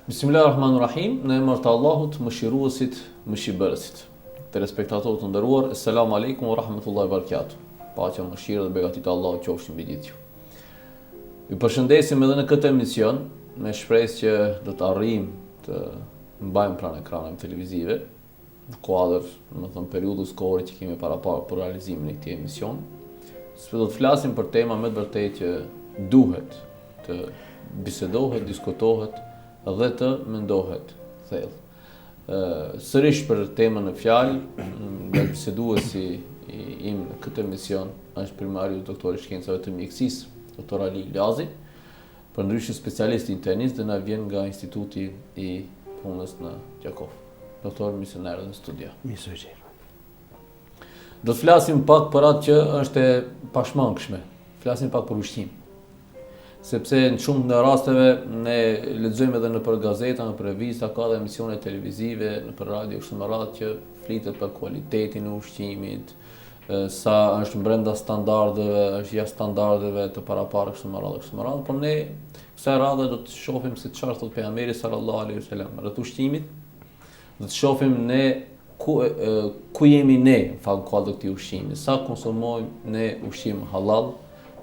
Bismillahirrahmanirrahim, në emër të Allahut, mëshiruesit, mëshirbërësit. Telespektatorët të nderuar, Assalamu alaikum wa rahmatullahi wa barakatuh. Paqja, mëshira dhe begati të Allahut qofshin mbi gjithë ju. Ju përshëndesim edhe në këtë emision me shpresë që do të arrijmë të mbajmë pranë ekraneve televizive në kuadër, domethënë periudhës kohore që kemi parapara për realizimin e këtij emisioni. Do të flasim për tema me të vërtetë që duhet të bisedohet, diskutohet dhe të mendohet thellë. Sërish për temën në fjalë, nga biseduesi im në këtë emision është primariu doktor i shkencave të mjekësisë, doktor Ali Lazi, përndryshe specialist internist dhe na vjen nga Instituti i Punës në Gjakov. Doktor, misioner në studio. Do të flasim pak për atë që është e pashmangshme. Flasim pak për ushqim. Sepse në shumë në rasteve ne lexojmë edhe nëpër gazeta, nëpër revista, ka dhe emisione televizive, nëpër radio kështu me radhë që flitet për cilëtetin e ushqimit, sa është brenda standardeve, është jashtë standardeve të parapara kështu me radhë, por ne kësaj radhe do të shohim se çfarë thot pejgamberi sallallahu alaihi wasallam rreth ushqimit. Do të shohim ne ku jemi ne në kuadër të këtij ushqimi, sa konsumojmë ne ushqim halal,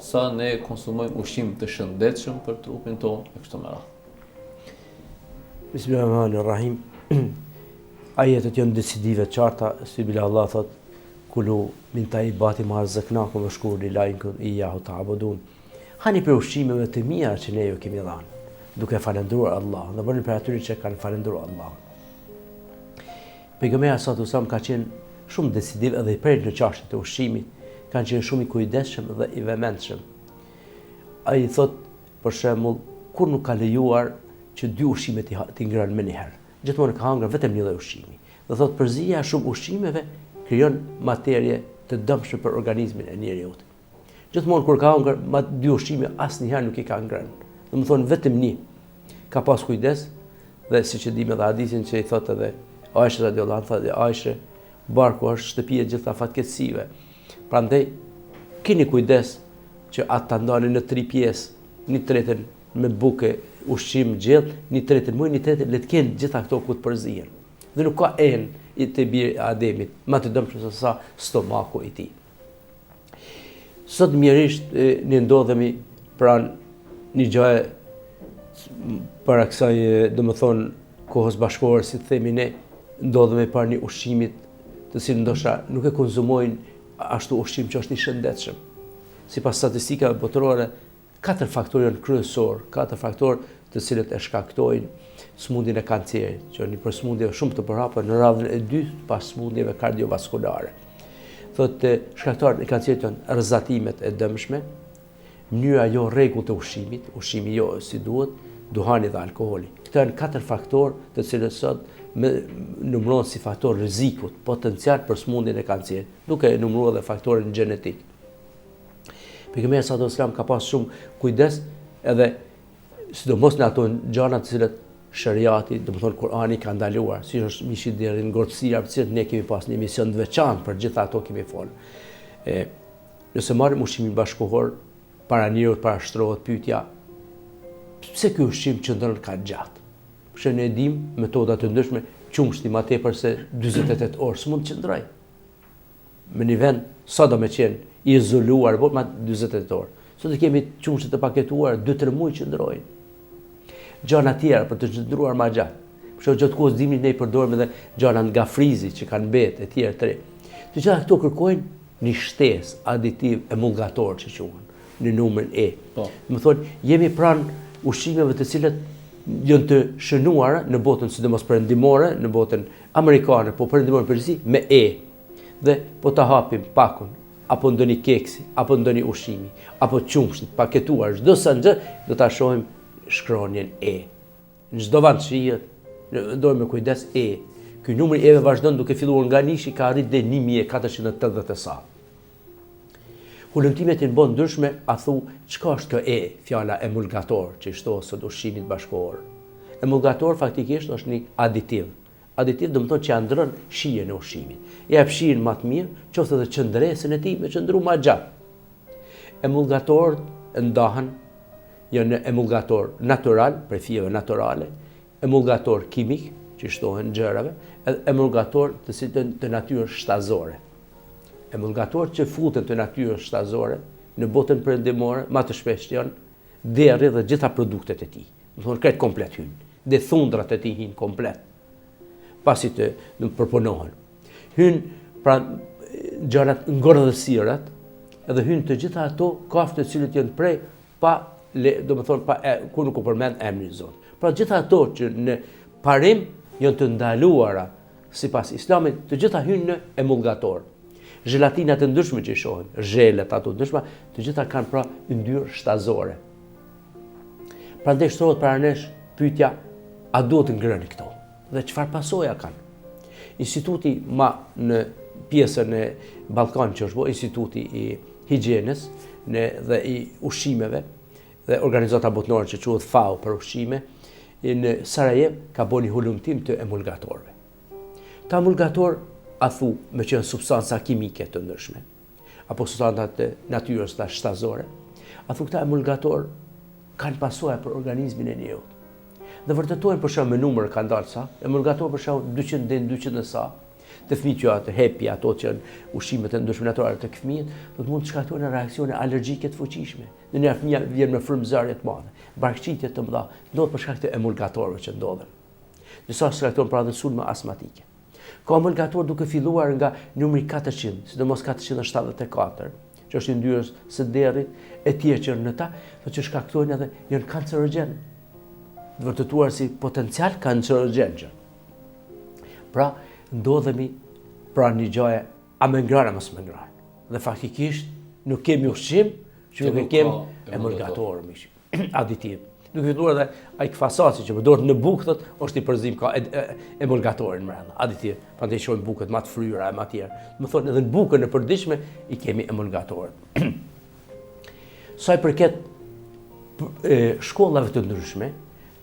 sa ne konsumojmë ushqim të shëndetshëm për trupin tonë e kështu me radhë. Bismillahirrahmanirrahim. Ajetet janë decisive të qarta, si bila Allah thot: "Kulu min tayyibati ma razaqnakum washkuru lillahi in iyyahu ta'budun." Hani për ushqimeve të mira që ne ju kemi dhënë, duke falendruar Allah, dhe bëni për atyre që kanë falendruar Allah. Pejgamberi sallallahu alaihi wasallam ka qenë shumë decisiv edhe i prerë në çështjet e ushqimit, kanë qenë shumë i kujdesshëm dhe i vëmendshëm. Ai thot, për shembull, kur nuk ka lejuar që dy ushqime të ngrënë më një herë. Gjithmonë ka hëngrë vetëm një lloj ushqimi. Dhe thot, përzija e shumë ushqimeve krijon materie të dëmshme për organizmin e njeriut. Gjithmonë kur ka hëngrë dy ushqime asnjëherë nuk i ka ngrënë. Domethënë vetëm një. Ka pas kujdes dhe siç e dimë edhe hadithin që i thot edhe Aisha radhiyallahu anha, thotë Aisha, barku është shtëpi e gjitha fatkeqësive. Prandaj keni kujdes që ata ta ndani në 3 pjesë, një tretën me buke, ushqim gjellë, një tretën muj, një tretën le të kenë gjitha këto ku të përzihen. Dhe nuk ka enë të biri Ademit, më të dëmshëm se sa stomaku i tij. Sot mjerisht ne ndodhemi pranë një gjë para kësaj, domethënë kohës bashkëore, si themi ne, ndodhemi para një ushqimit të cilin ndoshta nuk e konsumojnë ashtu ushqim që është i shëndetshëm. Sipas statistikave botërore, 4 faktorë janë kryesor, 4 faktorë të cilët e shkaktojnë smundjen e kancerit, që një për smundje shumë të përhapur në radhën e 2 pas smundjeve kardiovaskulare. Thotë shkaktarët e kancerit janë rrezatimet e dëmshme, mënyra jo rregullt të ushqimit, ushqimi jo si duhet, duhani dhe alkooli. Këto janë 4 faktorë të cilët sot numërohen si faktor rrezikut potencial për smundjen e kancerit, duke numëruar edhe faktorin gjenetik. Pejgamberi sallallahu alajhi wasallam ka pas shumë kujdes edhe sidomos në ato gjëra të cilat shariati, domethënë Kurani ka ndaluar, si është mishi i derrit, ngortësia, për cilët ne kemi pas një emision të veçantë për gjitha ato kemi folë. Nëse marrim ushqimin bashkëkohor, para njerëzit parashtrohet pyetja: pse ky ushqim qëndron ka gjatë? Që ne dim metoda të ndryshme, qumshti më tepër se 48 orë s'mund të qëndroj. Në një vend sa do me qenë i izoluar, por më 48 orë. Sot kemi qumshte të paketuar 2-3 muaj qëndrojnë. Gjëra tjera për të qëndruar më gjatë. Për shkak gjatë kohës dimri ne i përdorim edhe gjëra nga frizi që kanë mbetë e tjerë të re. Të gjitha këto kërkojnë një shtesë aditiv emulgator që quhen në numrin E. Do të thonë jemi pranë ushqimeve të cilat janë të shënuara në botën sidomos perëndimore, në botën amerikane, po perëndimore përgjithësi me E. Dhe po ta hapim pakun, apo ndonjë keksi, apo ndonjë ushqimi, apo qumshtit paketuar, çdo sa gjë do ta shohim shkronjën E. Në çdo vend shihet, ndojmë me kujdes E. Ky numri E vazhdon duke filluar nga nishi, ka arrit deri 1480 e sa. Hulumtimet i bën ndryshme, a thu, çka është kjo E, fjala emulgator, që i shtohet sot ushqimit bashkëkohor. Emulgator faktikisht është një aditiv. Aditiv do të thotë që ja ndron shijen e ushqimit. Ja jep shijen më të mirë, qoftë edhe qëndresën e tij me qëndru më gjatë. Emulgatorët ndahen janë emulgator natural, për fijeve naturale, emulgator kimik, që shtohen gjërave, edhe emulgator të natyrës shtazore. Emulgator që futen të natyrës shtazore në botën perëndimore, ma të shpesh janë derri dhe gjitha produktet e tij. Do thonë krejt komplet hynë. Dhe thundrat e tij hynë komplet. Pasi të përpunohen. Hynë pra gjërat ngordhësirat, edhe hynë të gjitha ato kafshë të cilët janë prej ku nuk u përmend emri i Zotit. Pra gjitha ato që në parim janë të ndaluara sipas Islamit, të gjitha hynë në emulgator. Zhelatinat e ndryshme që i shohin, zhelet ato ndryshme, të gjitha kanë pra yndyrë shtazore. Prandaj shtrohet para nesh pyetja, a duhet të ngrëni këto? Dhe çfarë pasoja kanë? Instituti në pjesën e Ballkanit që është Instituti i Higjienës dhe i ushqimeve dhe organizata botërore që quhet FAO për ushqime, në Sarajevo ka bërë një hulumtim të emulgatorëve. Ta emulgator a thu me qenë substanca kimike të ndryshme, apo substanca të natyrës të shtazore, a thu këta emulgator kanë pasojë për organizmin e njerëzit. Dhe vërtetojnë për shkak me numër kanë dalë sa, emulgator për shkak 200 deri 200 e sa, të fëmijët që ato hepi ato që janë ushqimet e ndryshme natyrale të fëmijët, do të mund të shkaktojnë reaksione alergjike të fuqishme. Në një fëmijë vjen me frymëzarje të mëdha, barkçitje të mëdha, ndodh për shkak të emulgatorëve që ndodhen. Disa shkaktojnë pra dhe sulme astmatike. Ka emulgator duke filluar nga numri 400, sidomos 474, që është yndyrës së derrit, e tjerë që në ta, që shkaktojnë edhe janë kancerogjen, të vërtetuar si potencial kancerogjen që. Pra, ndodhemi pra një gjaje, a me ngrana mos me ngrana. Dhe faktikisht nuk kemi ushqim që nuk kemi emulgator, aditiv. Duke filluar edhe ai kfasasi që përdoret në bukë thot, është i përzim ka emulgatorin brenda, aditiv. Prandaj shohim bukët më të fryera e më të tjerë. Do të thonë edhe në bukën e përditshme i kemi emulgatorët. Sa i përket shkollave të ndryshme,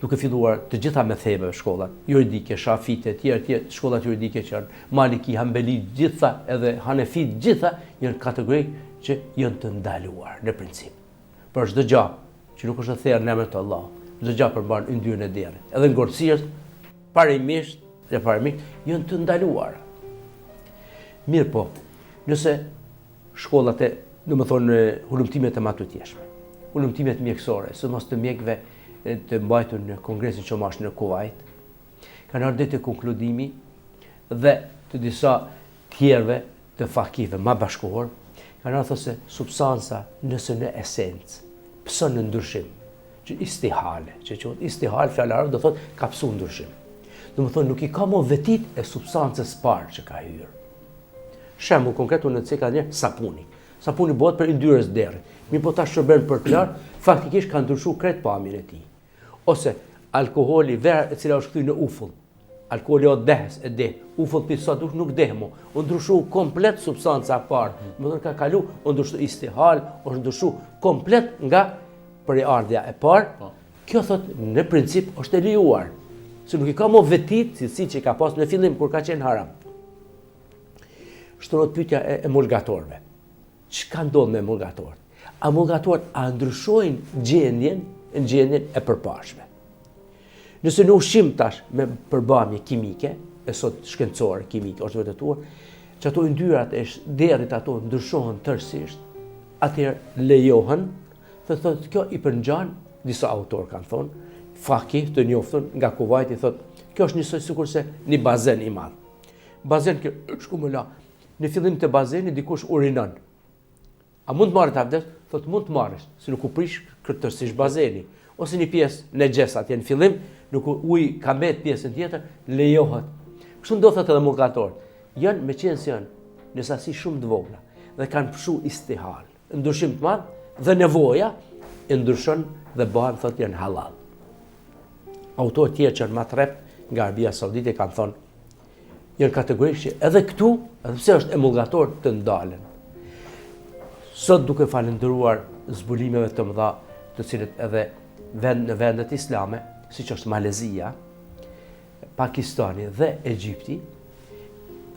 duke filluar të gjitha me thebeve shkollat, juridike, shafite, tjerë, shkollat juridike që janë Maliki, Hambeli, gjitha edhe Hanefi, gjitha janë kategori që janë të ndaluar në princip. Për çdo gjë që nuk është e thërë në emër të Allah, çdo gjë përmban yndyrën e derrit. Edhe ngordhësirat parimisht janë të ndaluara. Mirë po, nëse shkollat hulumtimet e matutjeshme, hulumtimet mjekësore, sidomos të mjekëve të mbajtur në Kongresin Çomash në Kuvajt, kanë ardhur te konkludimi dhe të disa tjerëve të faktive më bashkëkohor, kanë ardhur se substanca nëse në esencë pëson në ndryshim, që istihale, që quhet istihal fjalë do thotë ka psu ndryshim. Do të thonë nuk i ka më vetit e substancës parë që ka hyrë. Shembull konkret unë të një sapuni. Sapuni bëhet për yndyrës derrit. Mirë po ta shërben për të lartë, faktikisht ka ndryshuar krejt pamjen e tij. Ose alkoholi vera e cila është kthyer në ufull. Alkoholi o dehes e de. Ufull pisa dush nuk dehmo. U ndryshu komplet substanca e parë. Do të thonë ka kalu, u ndryshu istihal, u ndryshu komplet nga përardhja e parë. Kjo thot në princip është e lejuar. Se nuk i ka më vetit si që ka pas në fillim kur ka qenë haram. Shtrohet pyetja e emulgatorëve. Çka ndodh me emulgatorët? Emulgatorët a ndryshojnë gjendjen e përpashme. Nëse në ushqim tash me përbamje kimike, e sot shkencore kimike është vërtetuar, që ato yndyrat e derrit ato ndryshohen tërësisht, atëherë lejohen, thotë kjo i përngjan, disa autor kanë thonë, fakih të njoftën nga Kuvajti thotë, kjo është njësoj sikurse një bazen i madh. Bazen kjo është ku më la. Në fillim të bazeni dikush urinon. A mund të marrë të abdes? Thotë mund të marrësh, se nuk u prish tërësisht bazeni. Ose një pjesë në gjes atje në fillim, nuk uji ka mbet pjesën tjetër, lejohet. Kështu ndodhet edhe emulgatorët. Janë me qenë se janë në sasi shumë të vogla dhe kanë pshu istihal, ndryshim të madh dhe nevoja e ndryshon dhe bëhen thotë janë halal. Autorë tjerë që janë më të rrep nga Arabia Saudite kanë thonë janë kategorisht që edhe këtu, edhe pse është emulgator të ndalen. Sot duke falendëruar zbulimeve të mëdha të cilët edhe në vendet islame, siç është Malezia, Pakistani dhe Egjipti,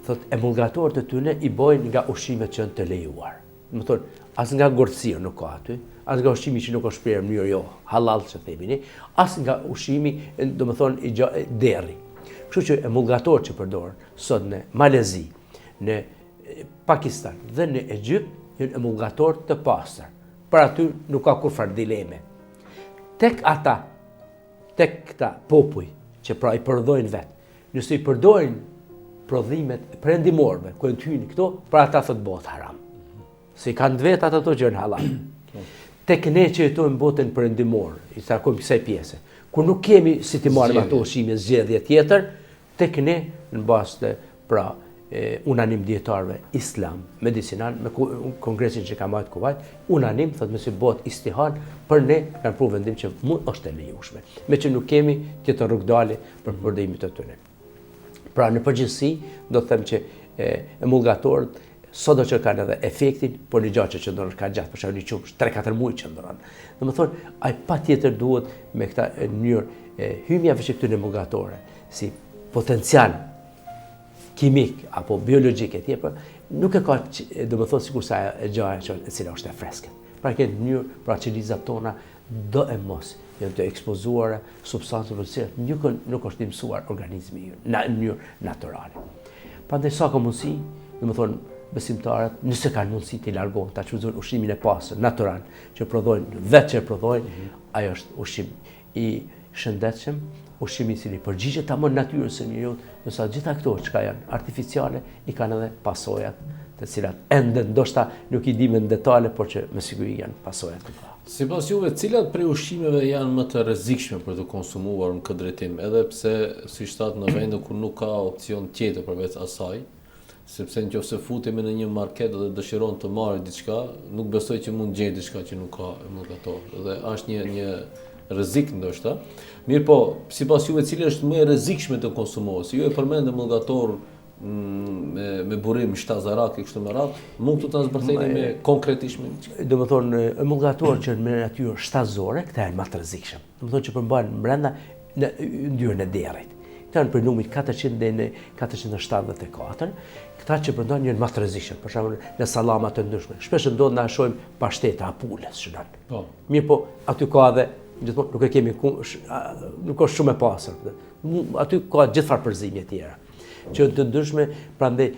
thot emulgatorët e tyre i bojnë nga ushqimet që janë të lejuar. Do të thonë, as nga ngortësia nuk ka aty, as nga ushqimi që nuk është shprehur në mënyrë jo halal që themi, as nga ushqimi, domethënë i derri. Kështu që emulgatorët që përdoren sot në Malezi, në Pakistan dhe në Egjipt janë emulgatorë të pastër. Për aty nuk ka kurfar dileme. Tek këta popuj që pra i përdojnë vetë, nëse i përdojnë prodhimet perëndimorëve, ku e të hynë këto, pra ata thot bëhet haram. Se i kanë vetë ato që janë halal. Tek ne që jetojmë botën perëndimore, i takojmë kësaj pjese, kur nuk kemi si të marrim ato ushqime zgjedhje tjetër, tek ne në bazë të pra unanim dietarëve islam medicinal me kongresin që ka marrë Kuvajt, unanim thotë me si bëhet istihal për ne kanë pru vendim që mund është e lejueshme, me që nuk kemi tjetër rrugdalje për përdorimin të tyre. Pra në përgjithësi do të them që emulgatorët sado që kanë edhe efektin, por një gjatë që qëndron ka gjatë, për shembull 3-4 muaj qëndron. Domethënë ai patjetër duhet me këtë mënyrë hymjave që këtyre emulgatorëve si potencial kimik apo biologjik e tjepër, nuk e ka domethënë sikur sa e gjaja e cila është e freskët. Pra këtë mënyrë pra qelizat tona do e mos janë të ekspozuara substancë për të cilat nuk është i mësuar organizmi në mënyrë natyrale. Prandaj sa ka mundësi, domethënë besimtarët, nëse kanë mundësi të largohen, ta çuzojnë ushqimin e pastër, natyral, që prodhojnë, vetë që prodhojnë, ajo është ushqim i shëndetshëm, ushqimi i cili përgjigjet tamam natyrës së njeriu, ndërsa gjitha këto që janë artificiale i kanë edhe pasojat, të cilat ende ndoshta nuk i dimë në detale, por që me siguri janë pasojat të mëdha. Sipas juve, cilat prej ushqimeve janë më të rrezikshme për të konsumuar në këtë drejtim, edhe pse si shtat në vende ku nuk ka opcion tjetër përveç asaj, sepse nëse futemi në një market dhe dëshiron të marrë diçka, nuk besoj që mund gjej diçka që nuk ka emulgator. Dhe është një rrezik ndoshta. Mirë po, sipas juve, cili është më e rrezikshme të konsumohet? Ju e përmend emulgator me burim shtazarak e kështu me radhë, mund të ta zbërtheni me konkretisht me çka? Domethënë emulgatorët që në natyrë shtazore, këta janë më të rrezikshëm. Domethënë që përmbahen brenda në yndyrën e derrit. Këta janë për numrit 400 deri në 474. Këta që përndojnë janë më të rrezikshëm, për shembull në sallama të ndryshme. Shpesh ndodh na shohim pashteta apulës shënon. Po. Mirë po, aty ka edhe gjithmonë nuk e kemi nuk është shumë e pastër. Aty ka gjithë farë përzimje tjera. Që të ndryshme, prandaj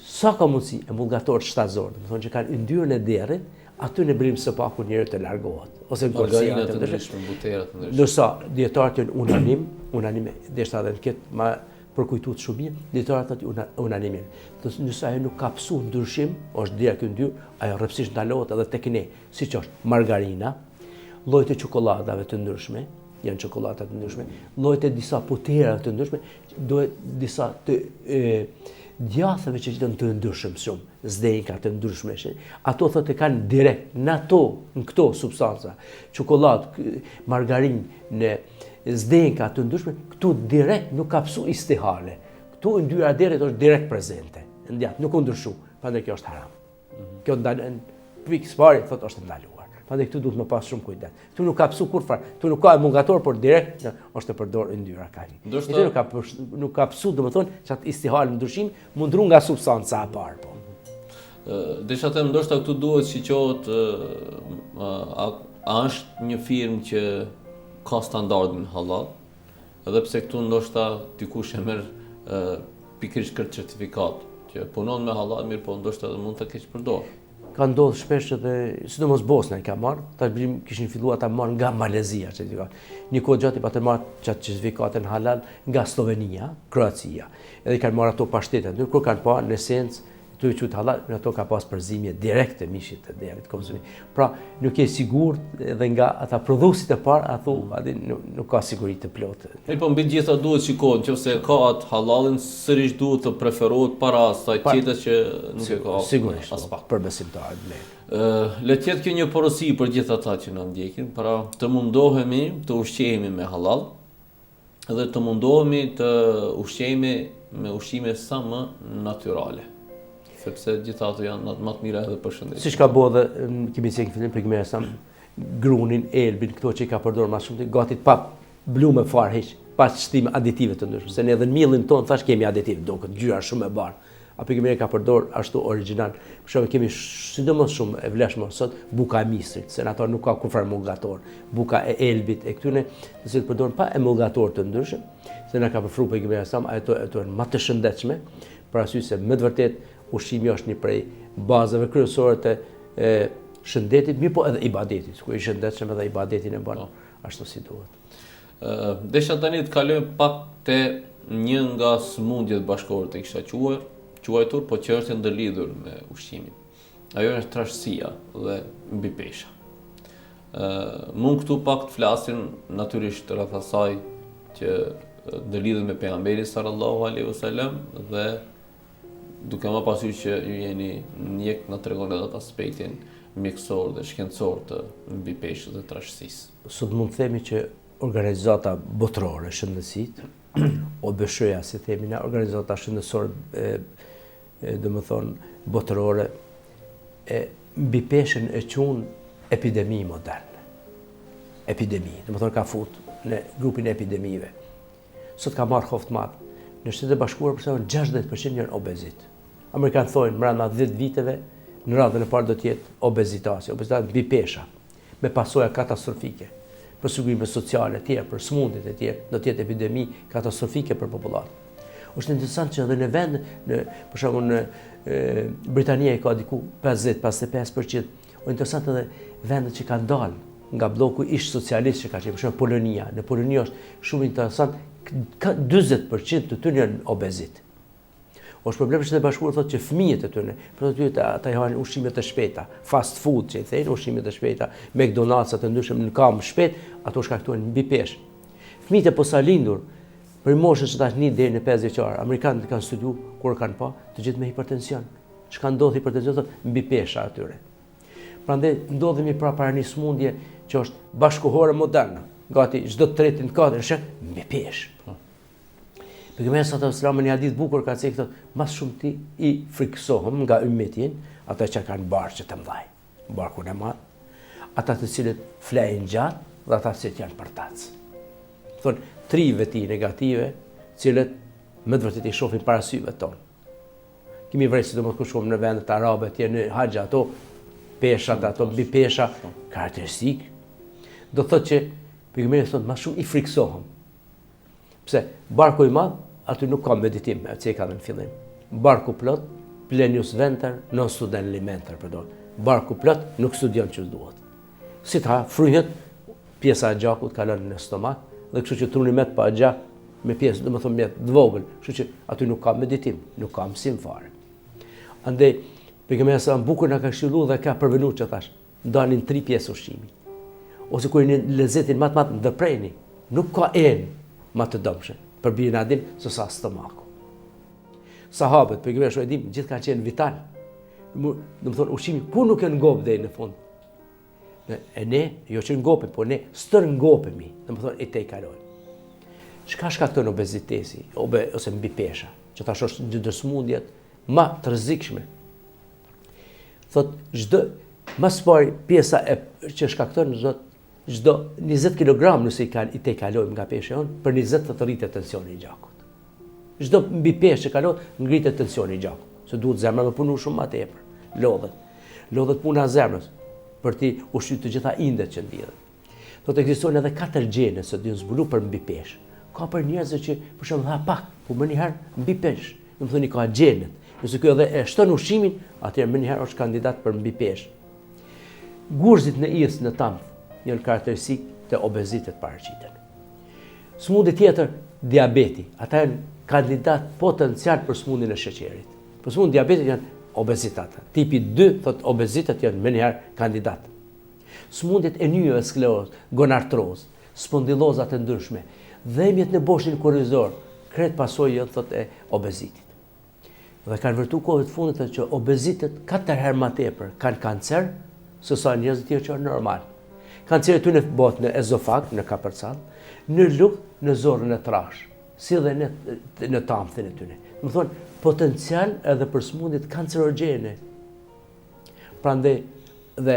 sa ka mundësi emulgatorët shtazorë, domethënë që kanë yndyrën e derrit, aty në brim së paku njeriu të largohet ose margarina të ndryshme, butera të ndryshme. Ndërsa dietarët janë unanim, deshta edhe në këtë ma përkujtuar shumë mirë, dietarët thotë unanim. Nëse ajo nuk ka psu ndryshim, është direkt yndyrë, ajo rrepsisht ndalohet edhe tek ne, siç është margarina, llojet e çokoladave të ndryshme, janë çokolada të ndryshme, llojet e disa puterave të ndryshme, duhet disa të djathave që janë të ndryshëm shumë, zdenka të ndryshme. Ato thotë kanë direkt në këto substanca, çokoladë, margarinë, në zdenka të ndryshme, këtu direkt nuk ka psu istihale. Këtu yndyra e derrit është direkt prezente. Ndjat, nuk u ndryshu, prandaj kjo është haram. Kjo ndalen pikë pari thotë është ndaluar. Prandaj këtu duhet më pas shumë kujdes. Këtu nuk ka psu kurfar, këtu nuk ka emulgator, por direkt është të përdor yndyra kaq. Këtu nuk ka psu, domethënë, çat istihal ndryshim mundru nga substanca e parë po. Desha them ndoshta këtu duhet shiqohet a është një firmë që ka standardin halal, edhe pse këtu ndoshta dikush e merr pikërisht këtë certifikat që punon me halal, mirë po ndoshta edhe mund të keq përdor. Ka ndodhur shpesh edhe sidomos Bosna i ka marrë, tash kishin filluar ta marrë nga Malezia certifikat. Një kohë gjatë i patë marrë çat certifikatën halal nga Slovenia, Kroacia. Edhe i kanë marrë ato pashtetet, kur kanë pa në esencë të qytet halal, në ato ka pas përzimje direkt të mishit të derrit konsumit. Pra, nuk je sigurt edhe nga ata prodhuesit e parë, ato nuk ka siguri të plotë. Po mbi gjitha duhet shikohet, nëse ka atë halalin, sërish duhet të preferohet para asaj tjetër që nuk e ka. Sigurisht, për besimtarët. Le të jetë kjo një porosi për gjithë ata që na ndjekin, pra të mundohemi të ushqehemi me halal, dhe të mundohemi të ushqehemi me ushqime sa më natyrale. Sepse gjitha ato janë më të mira edhe për shëndetin. Siç ka bëu edhe kemi thënë në fillim për sa grunin, elbin, këto që i ka përdorur më shumë, gati pa blume fare hiç, pa shtim aditive të ndryshme. Se ne edhe në millin ton thash kemi aditiv, duket ngjyra shumë e bardhë. A pejgamberi ka përdor ashtu origjinal. Për shembull kemi sidomos shumë e vlefshme sot buka e misrit, se ato nuk ka kufar emulgator. Buka e elbit e këtyre, të cilët përdoren pa emulgator të ndryshëm, se na ka përfru pejgamberi sa ato janë më të shëndetshme, për arsye se me të vërtetë ushqimi është një prej bazave kryesore të shëndetit, mirë po edhe ibadetit. Ku i shëndetshëm edhe ibadetin e bën ashtu si duhet. Desha tani të kalojmë pak te një nga sëmundjet bashkore të kisha quajtur, po që është ndërlidhur me ushqimin. Ajo është trashësia dhe mbipesha. Mund këtu pak të flasim natyrisht rreth asaj që ndërlidhet me pejgamberin sallallahu alaihi wasallam dhe duke më pasur që ju jeni mjek na tregon edhe aspektin mjekësor dhe shkencor të mbipeshës dhe trashësisë. Sot mund të themi që organizata botërore shëndetësit, OBSH-ja si themi na, organizata shëndetësore botërore, mbipeshën e qunë epidemi moderne. Epidemi, ka fut në grupin e epidemive. Sot ka marrë hoft madh. Në Shtetet e Bashkuara për shembull 60% janë obezit. Amerikanë thonë brenda 10 viteve në radhën e parë do të jetë obezitasi, mbipesha, me pasoja katastrofike për sigurimet sociale e tjera, për smundjet e tjera, do të jetë epidemi katastrofike për popullatën. Është interesant që edhe në vend, për shembull në Britania ka diku 50-55%, është interesant edhe vendet që kanë dalë nga bloku ish socialist që ka qenë, për shembull Polonia. Në Poloni është shumë interesant, 40% të tyre janë obezit. Është problemi që të bashkuar thotë që fëmijët e tyre, për të ata janë ushqime të shpejta, fast food që i thënë, ushqime të shpejta, McDonald's të ndryshëm në kam shpejt, ato shkaktojnë mbipeshë. Fëmijët e posalindur për moshën që tash 1 deri në 5 vjeçar, amerikanët kanë studiu kur kanë pa të gjithë me hipertension. Çka ndodh hipertension thotë mbipesha atyre. Prandaj ndodhemi para një smundje që është bashkëkohore moderne, gati çdo të tretin të katërt është mbipeshë. Pejgamberi sallallahu alajhi wasallam në hadith bukur ka thënë thotë, mas shumë ti i friksohem nga ummetin, ata që kanë barqe të mëdhaj, barkun e madh, ata të cilët flejnë gjatë dhe ata që janë përtac. Thonë 3 veti negative, cilët me të vërtetë i shohin para syve tonë. Kemi vërejtë sidomos kur shkojmë në vendet arabe, atje në haxh ato peshat, ato mbipesha karakteristik. Do thotë që pejgamberi thotë më shumë i friksohem. Pse barku i madh aty nuk ka meditim, atë që ka në fillim. Barku plot, plenius venter, non student alimenter, pardon. Barku plot nuk studion çu duhet. Si ta fryhet pjesa e gjakut kalon në stomak dhe kështu që truni me të pa gjak me pjesë, domethënë me të vogël, kështu që aty nuk ka meditim, nuk ka mësim fare. Andaj pejgamberi sa bukur na ka këshilluar dhe ka përvenuar që thash, ndalin 3 pjesë ushqimi. Ose kur një lezetin më të madh ndërpreni, nuk ka më të dëmshëm për binadin se sa stomaku. Sahabët, pejgamberi shoh e dim, gjithë kanë qenë vital. Domethënë ushqimi ku nuk e ngop deri në fund. E ne, jo që ngopim, po ne stër ngopemi, domethënë i tej kalojmë. Çka shkakton obezitesi ose mbipesha, që tash është një ndër smundjet më të rrezikshme. Thot çdo më pari pjesa që shkakton çdo 20 kg nëse i tej kalojmë nga pesha jon, për 20 të rritet tensioni i gjakut. Çdo mbipeshë që kalon ngritet tensioni i gjakut, se duhet zemra të punojë shumë më tepër. Lodhet puna e zemrës për të ushqyer të gjitha indet që ndjedhin. Do të ekzistojnë edhe 4 gjene që janë zbuluar për mbipeshë. Ka për njerëz që për shembull ha pak, po më një herë mbipeshë. Domethënë ka gjenet. Nëse ky edhe e shton ushqimin, atëherë më një herë është kandidat për mbipeshë. Gurzit në is në tamth janë karakteristikë të obezitet paraqiten. Smundje tjetër, diabeti. Ata janë kandidat potencial për smundjen e sheqerit. Për smundjen e diabetit janë obezitat. Tipi 2 thot obezitet janë më një herë kandidat. Smundjet e nyjeve sklerozë, gonartroz, spondilozat e ndryshme, dhëmjet në boshin korrizor, kret pasojë janë thot e obezitit. Dhe kanë vërtuar kohët e fundit që obezitet 4 herë më tepër kanë kancer se sa njerëzit tjerë që janë normal. Kanceri ty në botë në ezofag, në kapërcall, në lugë, në zorrën e trash, si dhe në tamthin e tyre. Do të thonë potencial edhe për smundjet kancerogjene. Prandaj dhe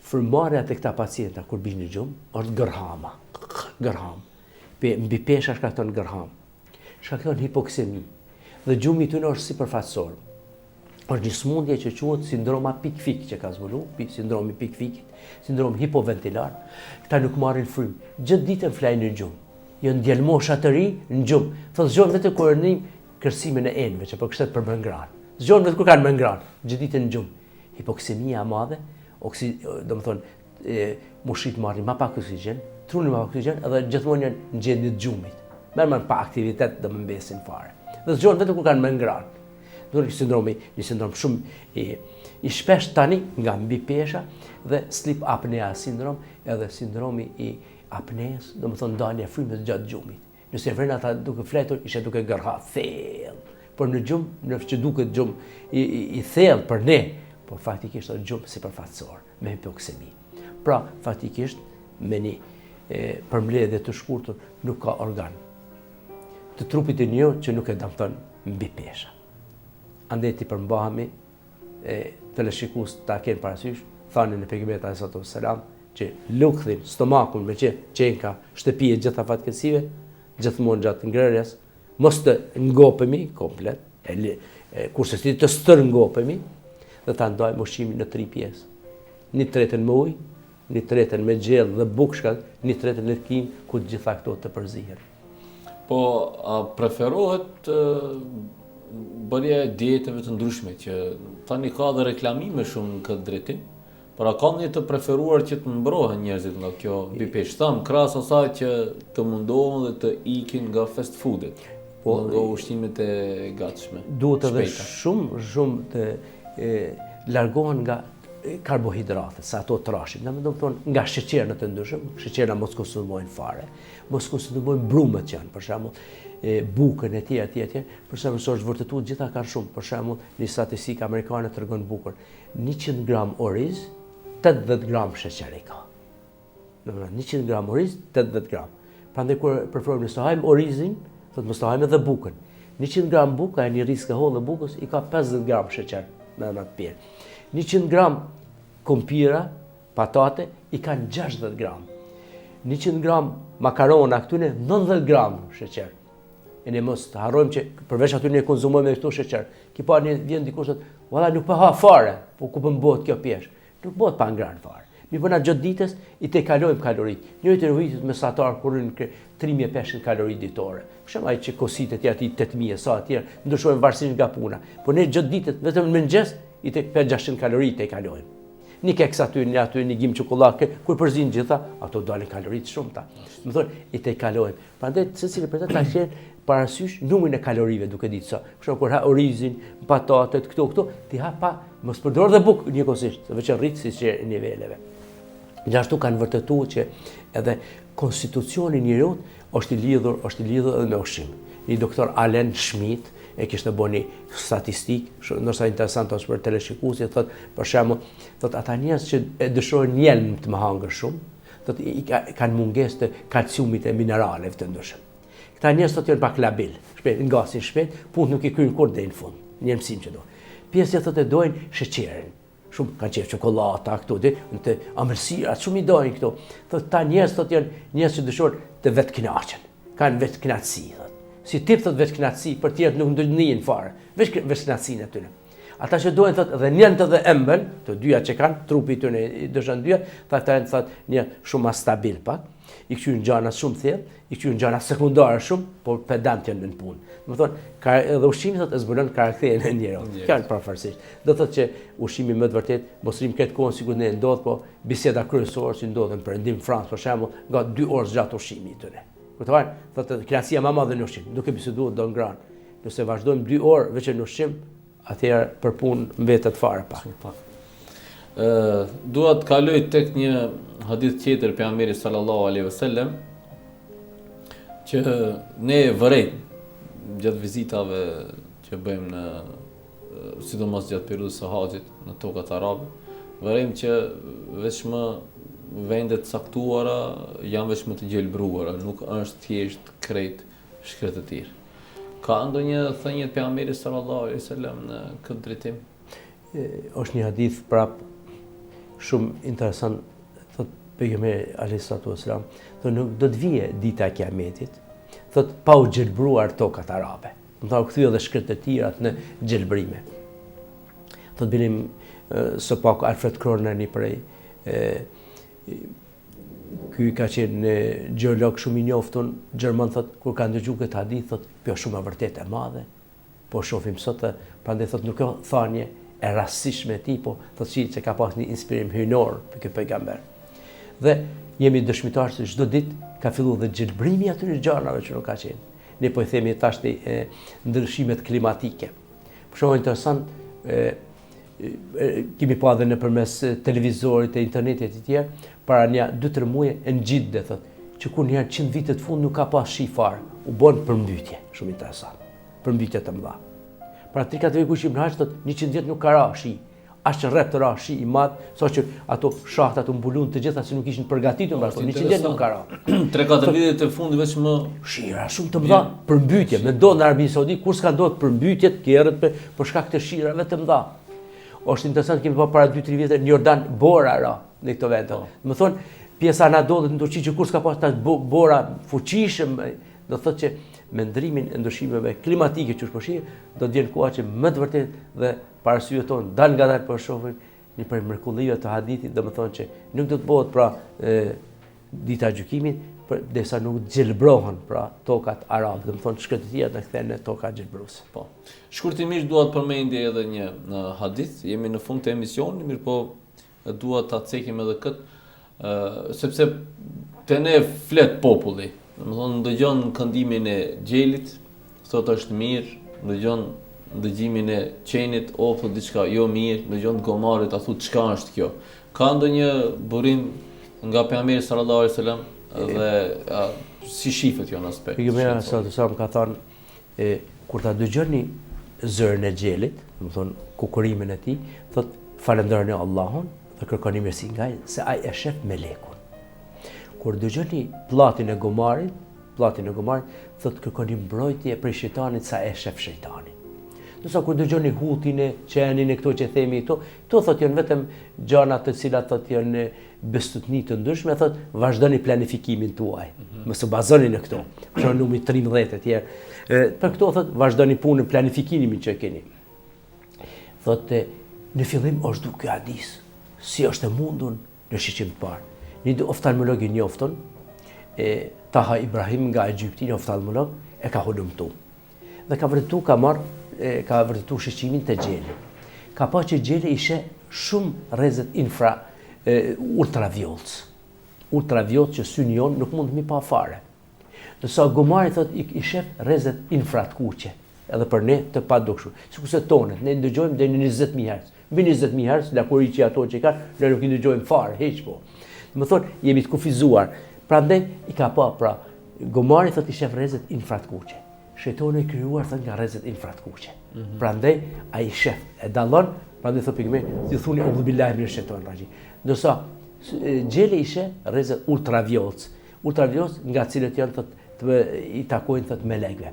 frymëmarrja te këta pacienta kur bin në gjumë është gërhama. Gërham. Mbipesha shkakton gërham. Shkakton hipoksemi. Dhe gjumi i tyre është sipërfaqësor. është një smundje që quhet sindroma pikfik që ka zbulu, sindromi pikfikit, sindrom hipoventilar. Këta nuk marrin frymë. Gjithë ditën flajnë në gjumë. Jo ndjelmosha të ri në gjumë. Thotë zgjon vetë kur në kërsimin e enëve, që po kështet për mëngran. Zgjon vetë kur kanë mëngran, gjithë ditën në gjumë. Hipoksemia e madhe, domethënë mushit marrin më pak oksigjen, truni më pak oksigjen, edhe gjithmonë janë në gjendje të gjumit. Merrën pa aktivitet do më mbesin fare. Dhe zgjon vetë kur kanë mëngran. Një sindrom shumë i shpesh tani nga mbi pesha dhe sleep apnea sindrom, edhe sindromi i apneas, do më thonë dalje frymës gjatë gjumit. Nëse vren ata duke fletur, ishe duke gërha thellë. Por në gjumë, nëse që duket gjumë i thellë për ne, por faktikisht është gjumë sipërfaqësor, me hipoksemi. Pra, faktikisht, me një përmbledhje të shkurtër nuk ka organ të trupit e njëo që nuk e damton mbi pesha. Andaj ti përmbahemi, teleshikus ta kenë parasysh, thanin në pejgamberit alayhi salam që lukthin, stomakun me qenka, shtëpije gjitha fatkeqësive, gjithmonë gjatë ngrërjes, mos të ngopemi komplet, kurse si të stërngopemi, dhe ta ndajmë ushqimin në 3 pjesë. 1/3 me ujë, 1/3 me gjellë dhe bukshkat, 1/3 në kim, ku gjitha këto të përzihen. Po, a preferohet bërja e dieteve të ndryshme, që tani ka dhe reklamime shumë në këtë drejtim, por a ka një të preferuar që të mbrohen njerëzit nga kjo mbi peshë? Tham krahas asaj që të mundohen dhe të ikin nga fast foodet, nga ushqimet e gatshme. Duhet edhe shumë të largohen nga karbohidratet, sa ato trashin. Do të thonë nga sheqerët të ndryshëm, sheqerna mos konsumojnë fare, mos konsumojnë brumet që janë, për shembull, bukën e tjerë, për shembull, është vërtetuar gjitha kanë shumë, për shembull, një statistikë amerikane tregon bukën, 100 gram oriz, 80 gram sheqer i ka. Domethënë 100 gram oriz, 80 gram. Prandaj kur preferojmë të hajmë orizin, thotë mos të hajmë edhe bukën. 100 gram bukë, një riskë hollë e bukës i ka 50 gram sheqer me atë pirë. 100 gram kompira, patate, i kanë 60 gram. 100 gram makarona këtyne, 90 gram sheqer. E ne mos të harrojmë që përveç aty ne konsumojmë këto sheqer. Ki pa një vjen dikush thotë, "Valla nuk po ha fare, po ku po bëhet kjo peshë?" Nuk bëhet pa ngran fare. Mi bëna gjatë ditës i tejkalojmë kaloritë. Njëri të rrugit mesatar kurrin 3500 kalori ditore. Për shembull ai që kositet aty 8000 sa etj, ndryshojnë varësisht nga puna. Po ne gjatë ditës vetëm në mëngjes i tek 600 kalori tejkalojmë. Një keks aty, një gjim çokoladë, kur përzin gjitha, ato dalin kaloritë shumëta. Do thonë i tejkalojmë. Prandaj secili për ta qenë parasysh numrin e kalorive duke ditë sa. Për shembull kur ha orizin, patatet, këto, ti ha pa, mos përdor dhe bukë njëkohësisht, veç rrit siç e niveleve. Gjithashtu kanë vërtetuar që edhe konstitucioni i njeriut është i lidhur edhe me ushqim. Një doktor Alan Schmidt e kishte bënë një statistikë, ndoshta interesante është për teleshikuesit, thotë për shembull, thotë ata njerëz që dëshirojnë njelm të më hangër shumë, thotë kanë mungesë të kalciumit e mineraleve të ndryshëm. Këta njerëz thotë janë pak labil, shpejt ngasin shpejt, punë nuk i kryejnë kur deri në fund, një mësim që do. Pjesë thotë e dojnë sheqerin. Shumë kanë qef çokolata këto, të amëlsira, shumë i dojnë këto. Thotë ta njerëz thotë janë njerëz që dëshirojnë të vetë kënaqen. Kanë vetë kënaqësi, thotë. Si tip thotë vetë kënaqësi, për tjerët nuk ndonjën fare. Vetë kënaqësinë aty. Ata që dojnë thotë edhe njënt edhe ëmbël, të dyja që kanë, trupi tyre dëshon dyja, thotë një shumë më stabil pak. I kthyn gjana shumë thellë, i kthyn gjana sekondare shumë, por pedant janë në punë. Do thonë, ka edhe ushqimi thotë zbulon karakterin e njerëzit. Kjo është pavarësisht. Do thotë që ushqimi më të vërtet mos rrim këtë kohën sikur ne ndodh, po biseda kryesore që ndodhen në Perëndim Francë për shembull, nga 2 orë gjatë ushqimit tyre. Kupton? Thotë kënaqësia më e madhe në ushqim, duke biseduar do ngran. Nëse vazhdojmë 2 orë veç në ushqim, atëherë për punë mbetet fare pa. Dua të kaloj tek një hadith tjetër pejgamberit sallallahu alaihi wasallam që ne vërejmë gjatë vizitave që bëjmë në sidomos gjatë periudhës së haxhit në tokat arabe, vërejmë që vetëm vendet caktuara janë vetëm të gjelbruara, nuk është thjesht krejt shkret të tjerë. Ka ndonjë thënie të pejgamberit sallallahu alaihi wasallam në këtë drejtim? Është një hadith prap shumë interesant, thot pejgamberi alayhi salatu wasalam, thonë nuk do të vijë dita e Kiametit, thot pa u gjelbruar tokat arabe. Do të kthye edhe shkret të tjera në gjelbrime. Thot binim së pak Alfred Kroner një prej ky ka qenë gjeolog shumë i njoftun gjerman, thot kur ka ndëgju këtë hadith, thot kjo shumë e vërtet e madhe, po shohim sot, prandaj thot nuk ka thanje e rastishme ti, po thot që ka pas një inspirim hyjnor për këtë pejgamber. Dhe jemi dëshmitar se çdo ditë ka filluar dhe gjelbrimi atyre gjanave që nuk ka qenë. Ne po i themi tash ndryshimet klimatike. Për shumë interesant, kemi pa dhe nëpërmes televizorit e internetit e tjerë, para një 2-3 muaj e ngjitde, thot, që kur njerë 100 vitet fund nuk ka pas shi fare, u bën përmbytje, shumë interesant, përmbytje të mëdha. Pra 3-4 vjet kush i mbraj, thot, 100 vjet nuk ka ra shi, as që rrep të ra shi i madh, sa që ato shahtat u mbulun të gjitha që nuk ishin përgatitur, pra 100 vjet nuk ka ra. 3-4 vitet e fundit vetëm shira shumë të mëdha, përmbytje, mendon në Arabi Saudite kur s'ka ndodhur përmbytjet kërret për shkak të shirave të mëdha. Është interesant, kemi pa para 2-3 vite në Jordan bora ra në këto vende. Më thonë, pjesa anadollit në Turqi që kur s'ka pas ta bora fuqishëm, do thotë që me ndrimin e ndryshimeve klimatike që është do të vjen koha që më të vërtet dhe parasyet tonë dal ngadalë po shohin një prej mrekullive të hadithit, do të thonë që nuk do të bëhet pra dita e gjykimit, derisa nuk gjelbrohen pra tokat arabe, do të thonë shkretëtia të kthehen në toka gjelbruese. Po. Shkurtimisht dua të përmendje edhe një hadith, jemi në fund të emisionit, mirë po dua ta cekim edhe këtë, sepse te ne flet populli. Domethënë ndëgjon këndimin e xhelit, thotë është mirë, ndëgjon ndëgjimin e qenit, o thotë diçka jo mirë, ndëgjon gomarit, a thotë çka është kjo. Ka ndonjë burim nga pejgamberi sallallahu alajhi wasallam dhe si shifet jo në aspekt? Pejgamberi sallallahu alajhi wasallam ka thënë kur ta dëgjoni zërin e xhelit, domethënë kukurimin e tij, thotë falenderoni Allahun dhe kërkoni mirësi nga ai se ai e shef melekun. Kur dëgjoni platin e gomarit, thotë kërkoni mbrojtje prej shejtanit sa e shef shejtanin. Nësa kur dëgjoni hutin e qenin e këto që themi këto thotë janë vetëm gjana të cilat thotë janë bestutni të ndryshme, thotë vazhdoni planifikimin tuaj. Mos u bazoni në këto. Për shembull numri 13 e tjerë. Për këto thotë vazhdoni punën, planifikimin që keni. Thotë në fillim është duke ky hadis, si është e mundur në shiqim të parë. Një oftalmolog i njoftën, Taha Ibrahim nga Egjipti, një oftalmolog, e ka hulumtu. Dhe ka vërtetu shiqimin të xhelit. Ka pa që xheli ishe shumë rrezet ultraviolet. Ultraviolet që syni jon nuk mund të mi pa fare. Nësa gomari thot i shef rrezet infratkuqe, edhe për ne të padukshme. Sikurse tonet, ne ndëgjojmë deri në 20.000 Hz. Mbi 20.000 Hz, lakuriqi ato që kanë, ne nuk i ndëgjojmë fare, hiç po. Më thonë, jemi të kufizuar. Prandaj i ka pa, pra, gomari thot i shef rrezet infratkuqe. Shejtani i krijuar thot nga rrezet infratkuqe. Prandaj ai shef e dallon, prandaj thot pejgamberi, si thuni udhu billahi minash shaitanir rajim. Ndërsa xheli ishe rrezet ultraviolet. Ultraviolet nga cilët janë thot i takojnë thot melekëve.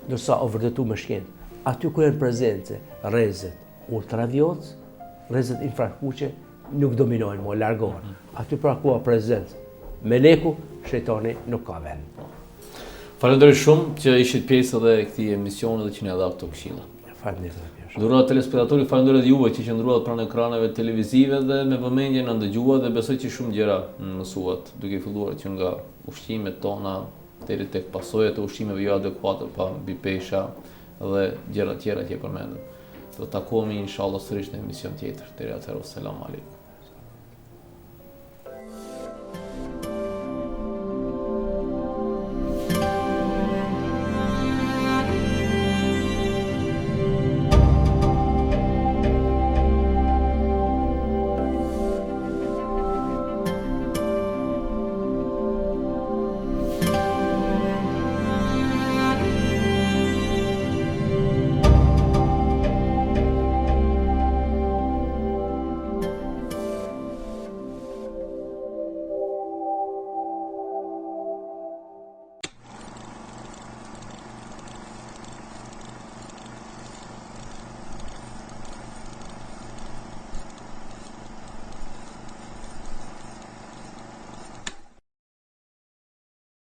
Ndërsa o vërtetu me shkencë, aty ku janë prezente rrezet ultraviolet, rrezet infratkuqe nuk dominojnë, mo largohen. Aty pra ku ka prezencë meleku, shejtani nuk ka vend. Falenderoj shumë që ishit pjesë edhe këtij emisioni dhe që na dha këto këshilla. Faleminderit. Nderuar telespektatorë, falenderoj edhe juve që qëndruat pranë ekraneve televizive dhe me vëmendje na ndëgjuat dhe besoj që shumë gjëra mësuat, duke filluar që nga ushqimet tona deri tek pasojat e ushqimeve jo adekuate pa mbi pesha dhe gjëra tjera që përmendëm. Do të takohemi inshallah sërish në emision tjetër. Deri atëherë, selam aleikum.